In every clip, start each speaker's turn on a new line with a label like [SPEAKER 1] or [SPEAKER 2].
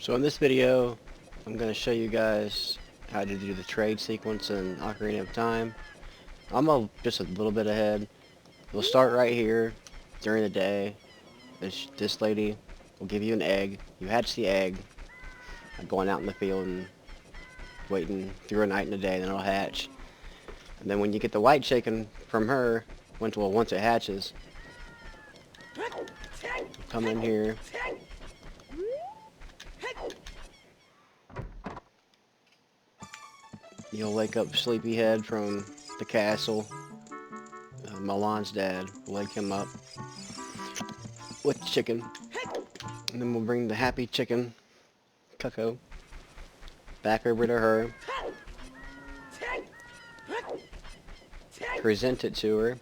[SPEAKER 1] So in this video, I'm going to show you guys how to do the trade sequence in Ocarina of Time. Just a little bit ahead. We'll start right here during the day. This lady will give you an egg. You hatch the egg, going out in the field and waiting through a night and a day, then it'll hatch. And then when you get the white chicken from her, once it hatches, come in here. You'll wake up Sleepyhead from the castle. Milan's dad will wake him up with chicken. And then we'll bring the happy chicken, Cuckoo, back over to her. Present it to her.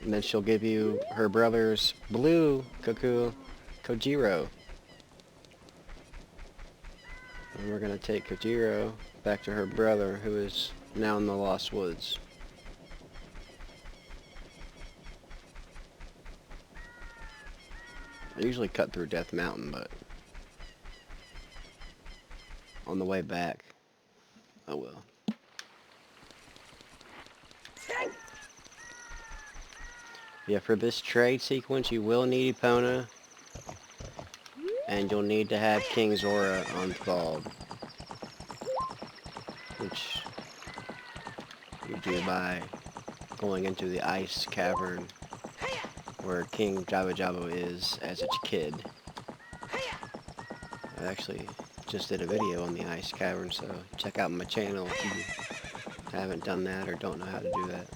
[SPEAKER 1] And then she'll give you her brother's blue Cuckoo, Kojiro. And we're going to take Kojiro back to her brother, who is now in the Lost Woods. I usually cut through Death Mountain, but on the way back, oh well. Yeah, for this trade sequence, you will need Epona, and you'll need to have King Zora unthawed, which you do by going into the ice cavern where King Jabba Jabba is as a kid. I actually just did a video on the ice cavern, so check out my channel if you haven't done that or don't know how to do that.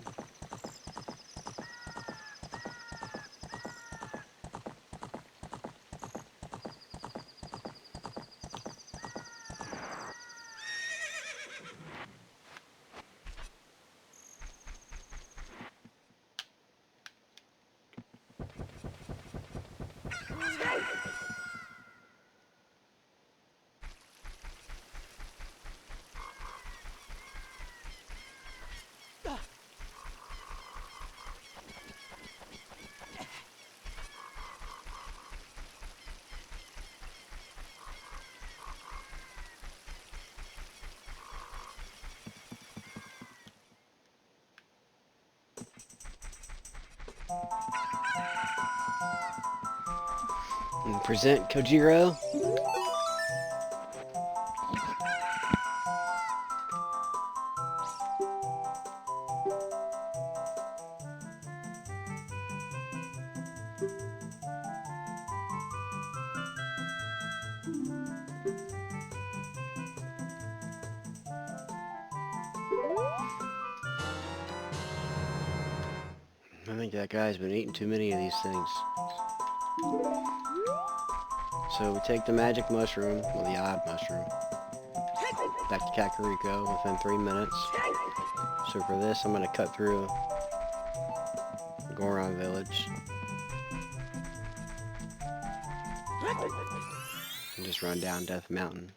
[SPEAKER 1] And present Kojiro. I think that guy's been eating too many of these things. So we take the magic mushroom, or the odd mushroom, back to Kakariko within 3 minutes. So for this, I'm going to cut through Goron Village and just run down Death Mountain.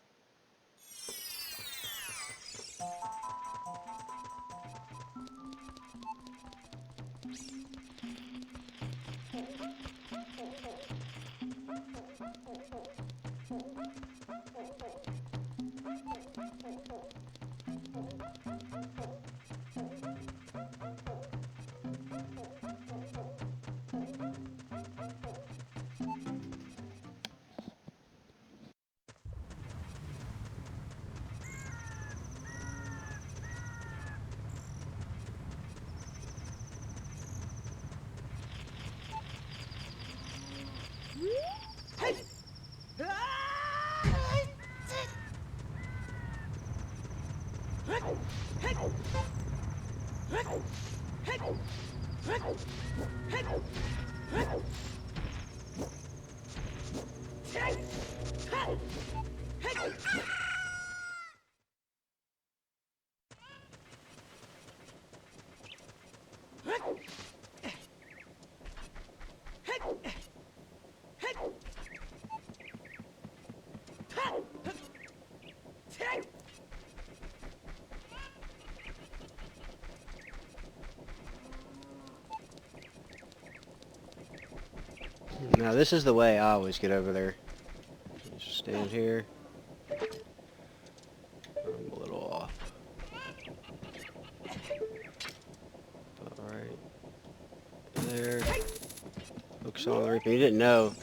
[SPEAKER 1] Now this is the way I always get over there. Just stand here. I'm a little off. Alright. There. Focus on the reaper. You didn't know.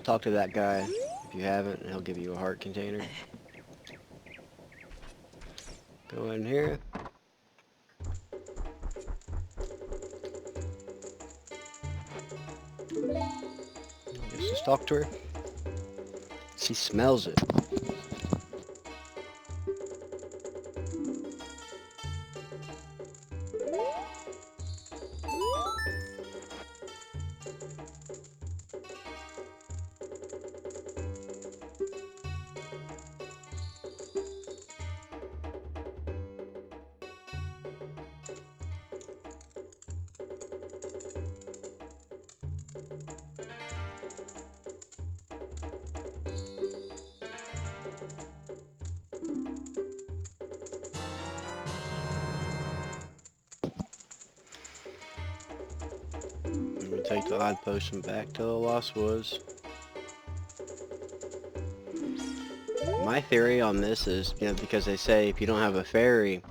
[SPEAKER 1] Talk to that guy if you haven't, and he'll give you a heart container. Go in here. Just talk to her. She smells it. Take the odd potion back to the Lost Woods. My theory on this is, because they say if you don't have a fairy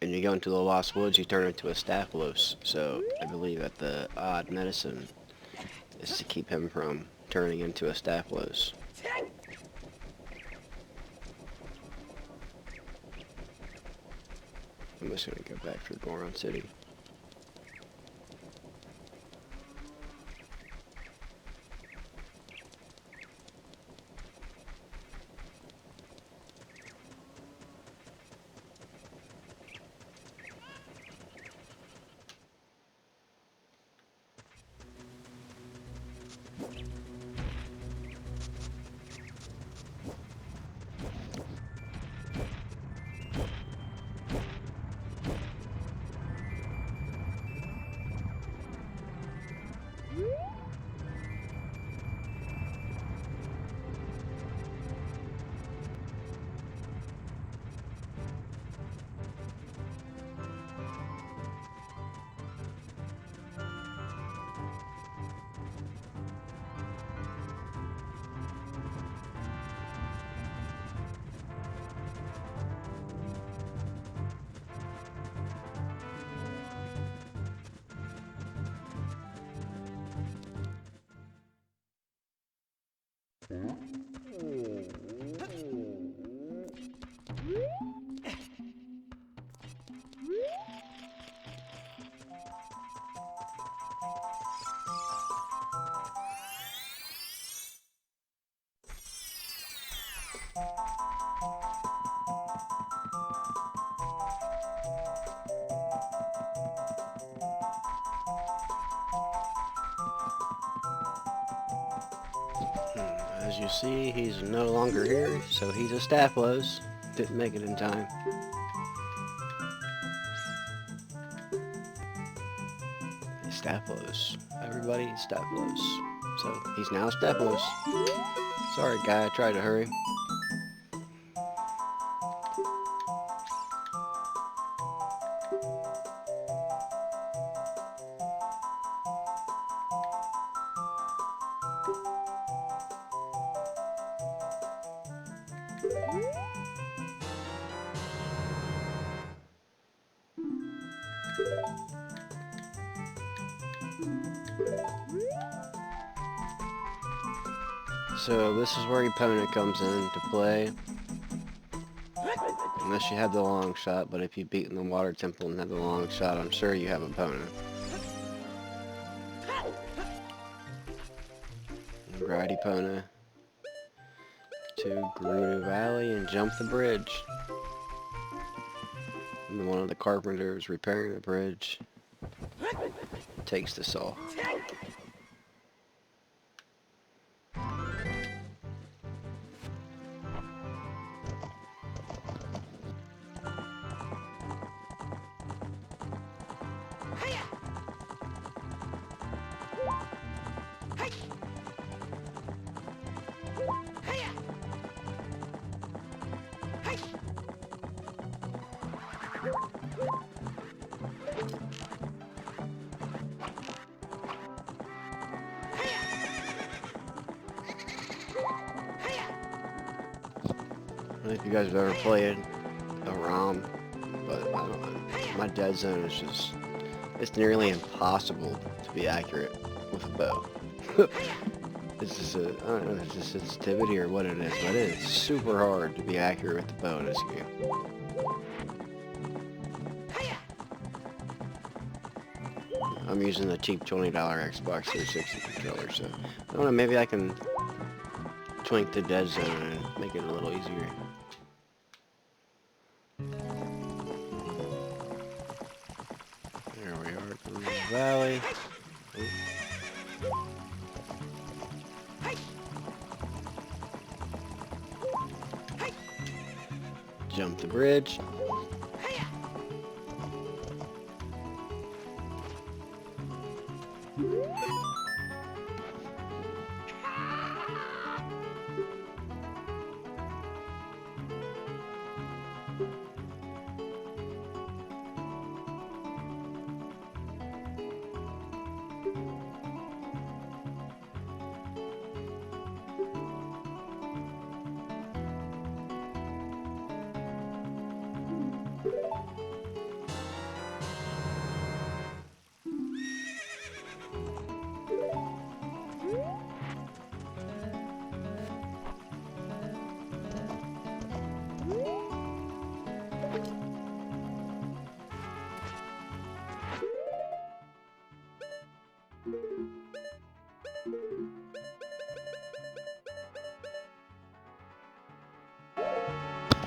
[SPEAKER 1] and you go into the Lost Woods, you turn into a Staphylos. So I believe that the odd medicine is to keep him from turning into a Staphylos. I'm just gonna go back to Biggoron City. As you see, he's no longer here, so he's a Staphylos. Didn't make it in time. He's Staphylos. Everybody, Staphylos. So, he's now Staphylos. Sorry, guy, I tried to hurry. So this is where Epona comes into play. Unless you have the long shot, but if you've beaten the water temple and have the long shot, I'm sure you have Epona. Ride Epona to Gerudo Valley and jump the bridge. And one of the carpenters repairing the bridge takes the saw. don't know if you guys have ever played a ROM, but I don't know. My dead zone is just, it's nearly impossible to be accurate with a bow. This is a, I don't know if it's just sensitivity or what it is, but it is super hard to be accurate with the bow in this game. I'm using a cheap $20 Xbox 360 controller, so I don't know, maybe I can twink the dead zone and make it a little easier. There we are, through the valley. Jump the bridge.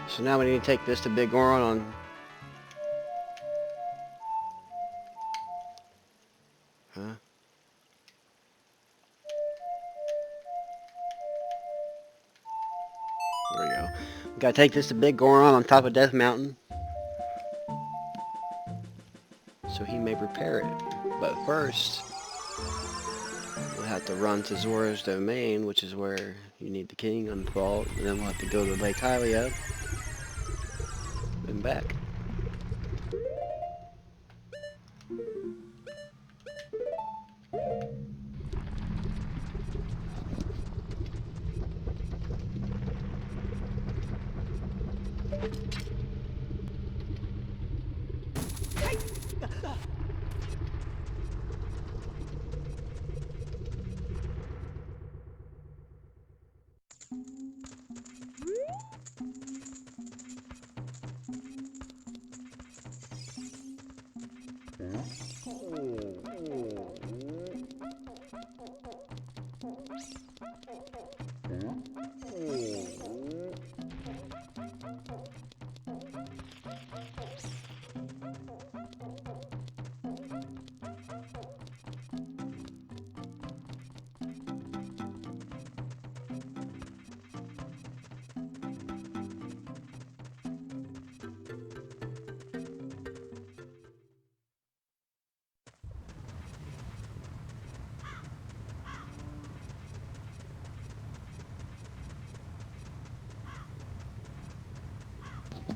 [SPEAKER 1] So now we need to take this to Biggoron on... Huh? There we go. We gotta take this to Biggoron on top of Death Mountain, so he may repair it. But first, we'll have to run to Zora's Domain, which is where you need the king on the vault, and then we'll have to go to Lake Hylia and back.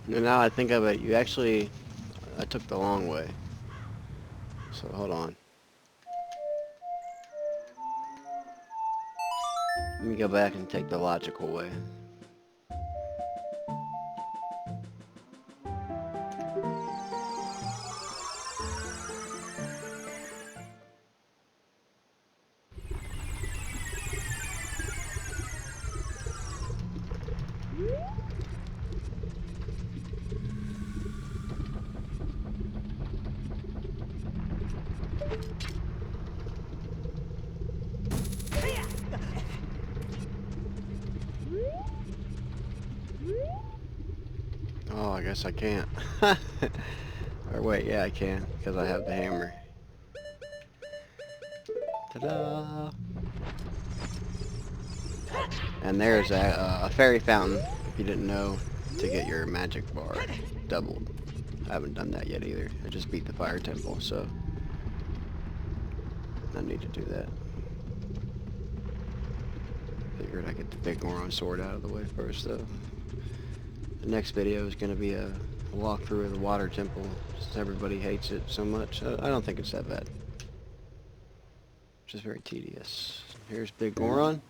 [SPEAKER 1] And now I think of it, I took the long way. So hold on. Let me go back and take the logical way. Oh, I guess I can't. Or wait, yeah I can, because I have the hammer. Ta-da! And there's a fairy fountain, if you didn't know, to get your magic bar doubled. I haven't done that yet either. I just beat the fire temple, so I need to do that. Figured I'd get the Biggoron Sword out of the way first, though. The next video is going to be a walkthrough of the water temple, since everybody hates it so much. I don't think it's that bad. Just very tedious. Here's Biggoron.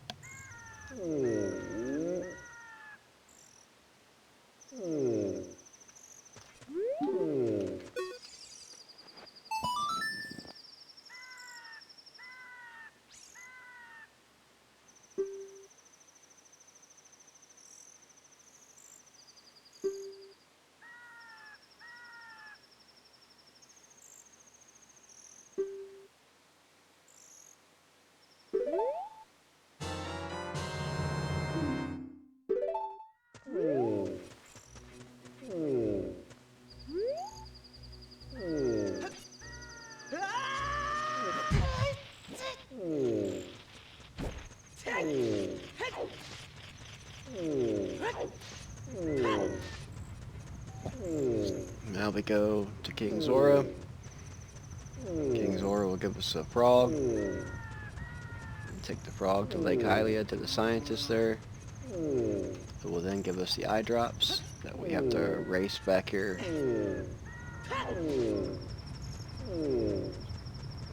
[SPEAKER 1] Now we go to King Zora. King Zora will give us a frog. Take the frog to Lake Hylia to the scientist there. It will then give us the eye drops that we have to race back here. And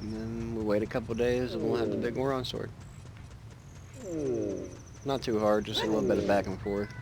[SPEAKER 1] then we'll wait a couple days and we'll have the Biggoron Sword. Not too hard, just a little bit of back and forth.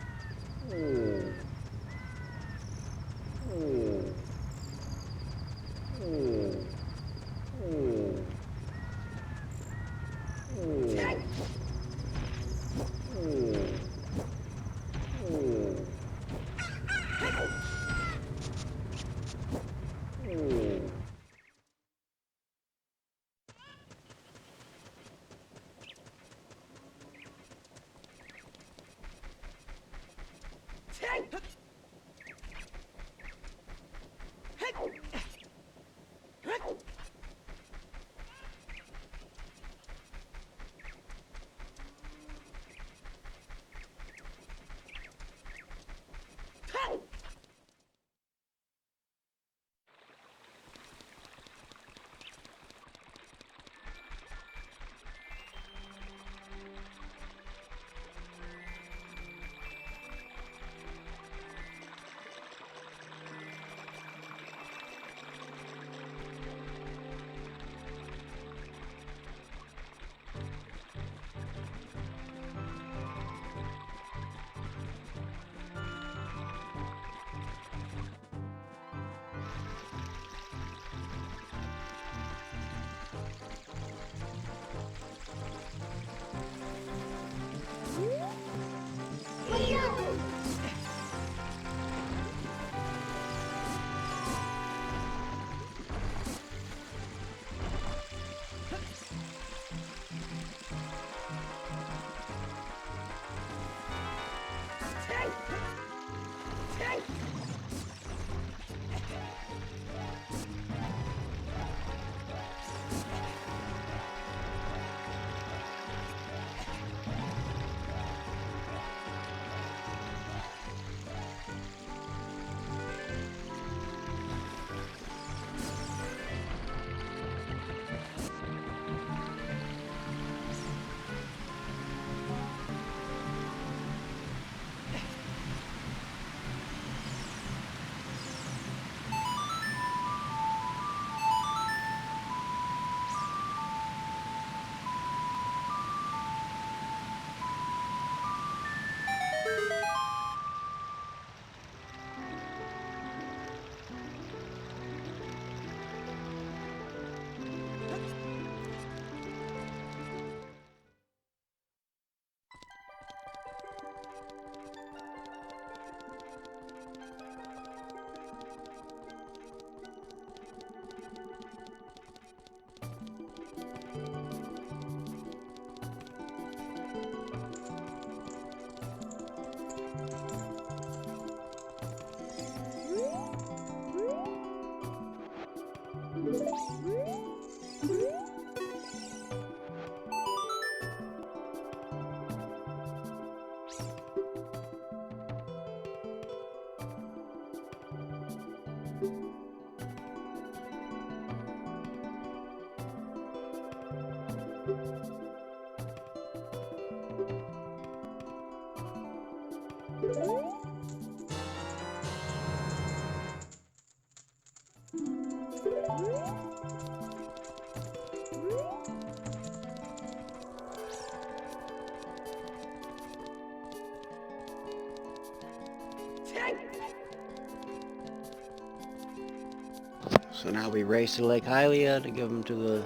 [SPEAKER 1] So now we race to Lake Hylia to give them to the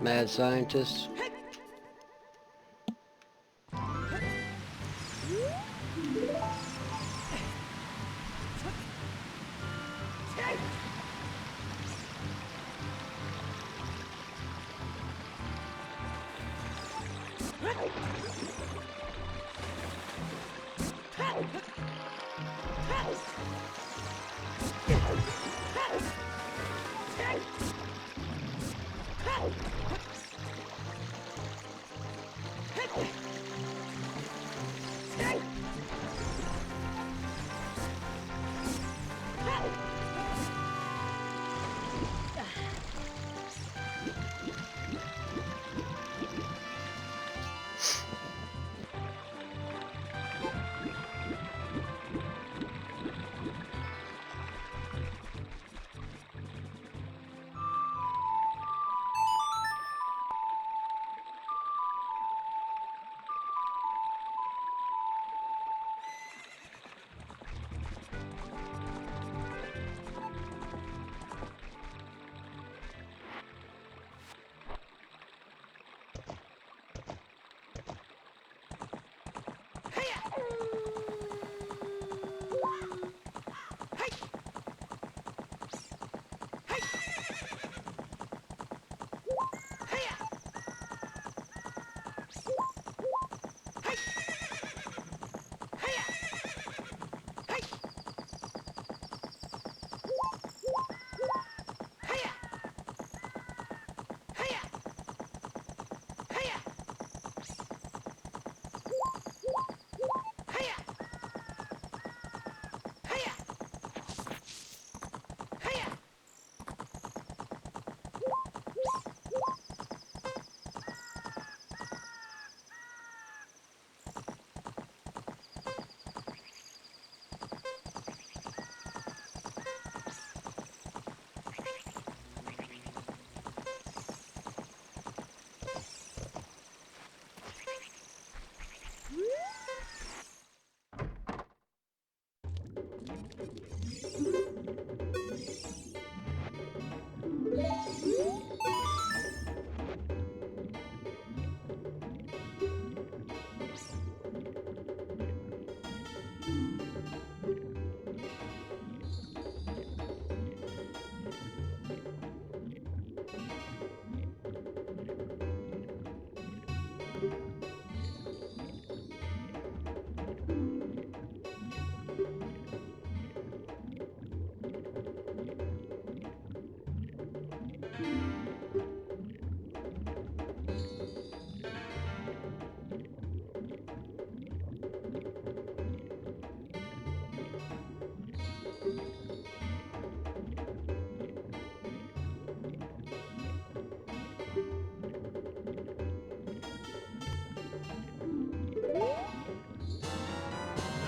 [SPEAKER 1] mad scientist.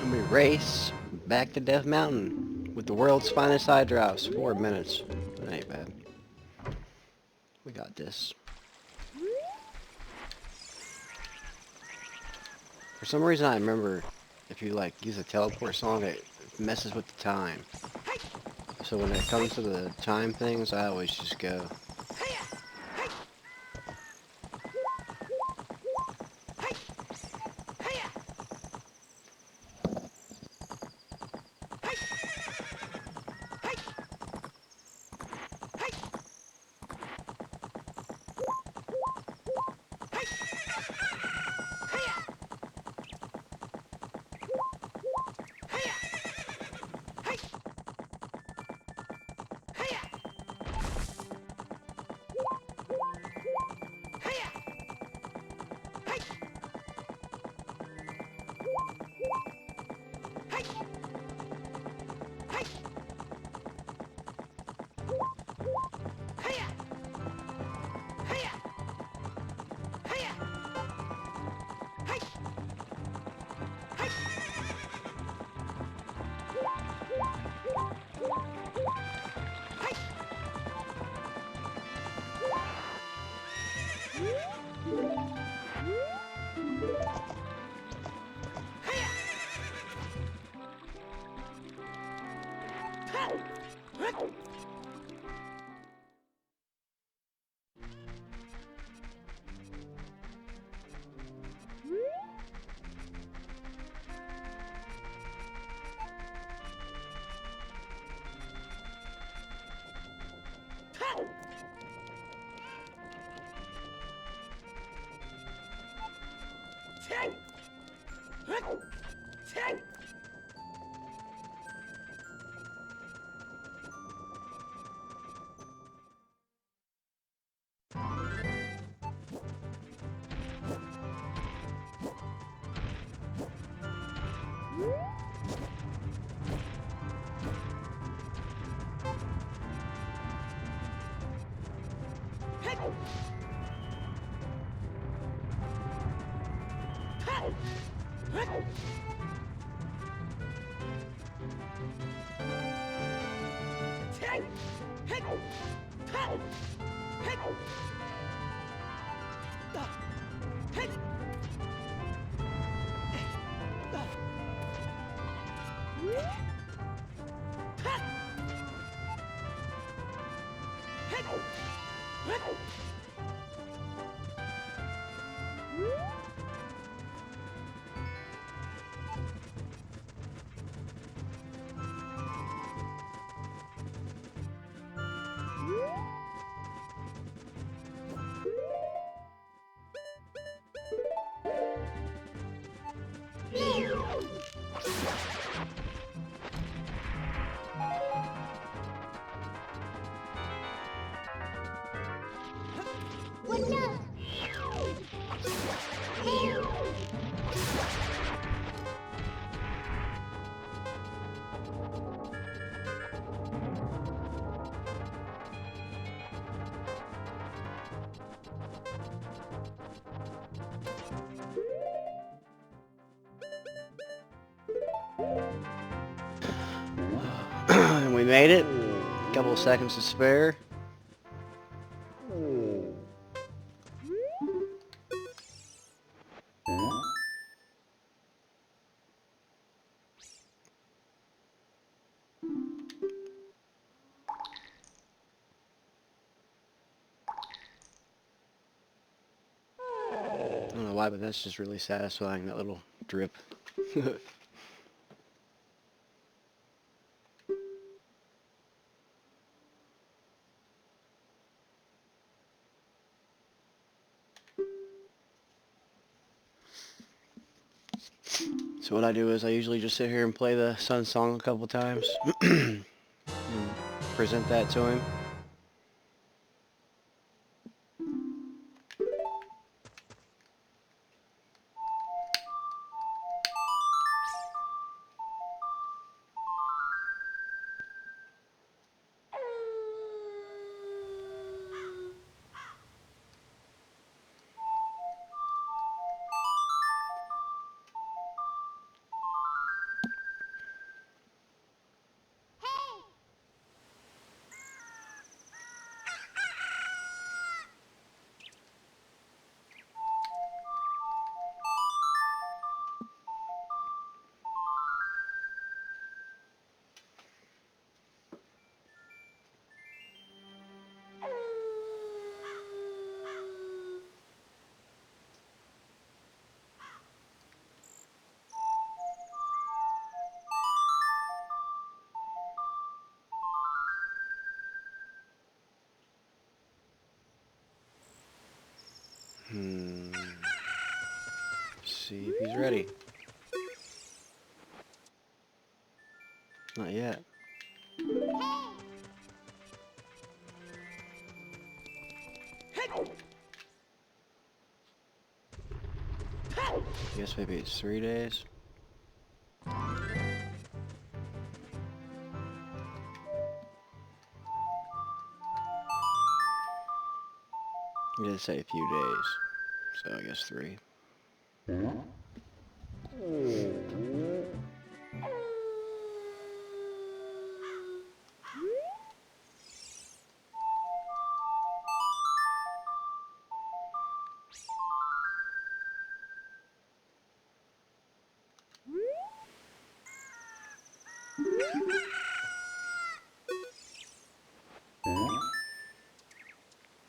[SPEAKER 1] And we race back to Death Mountain with the world's finest side drives. 4 minutes. That ain't bad. We got this. For some reason I remember if you like use a teleport song it messes with the time. So when it comes to the time things I always just go. And we made it. Couple of seconds to spare. I don't know why, but that's just really satisfying, that little drip. So what I do is I usually just sit here and play the Sun song a couple times and present that to him. See if he's ready. Not yet. I guess maybe it's 3 days. He did say a few days, so I guess 3.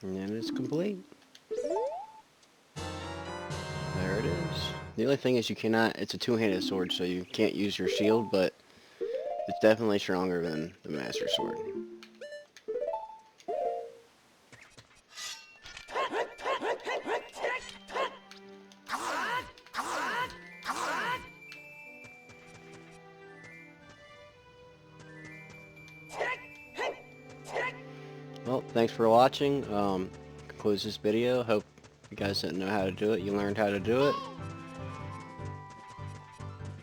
[SPEAKER 1] And then it's complete. There it is. The only thing is you cannot, it's a two-handed sword, so you can't use your shield, but it's definitely stronger than the Master Sword. Well, thanks for watching. Concludes this video. Hope you guys didn't know how to do it. You learned how to do it.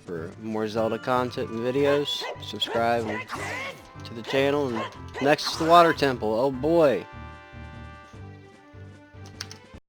[SPEAKER 1] For more Zelda content and videos, subscribe to the channel. And next is the Water Temple. Oh boy.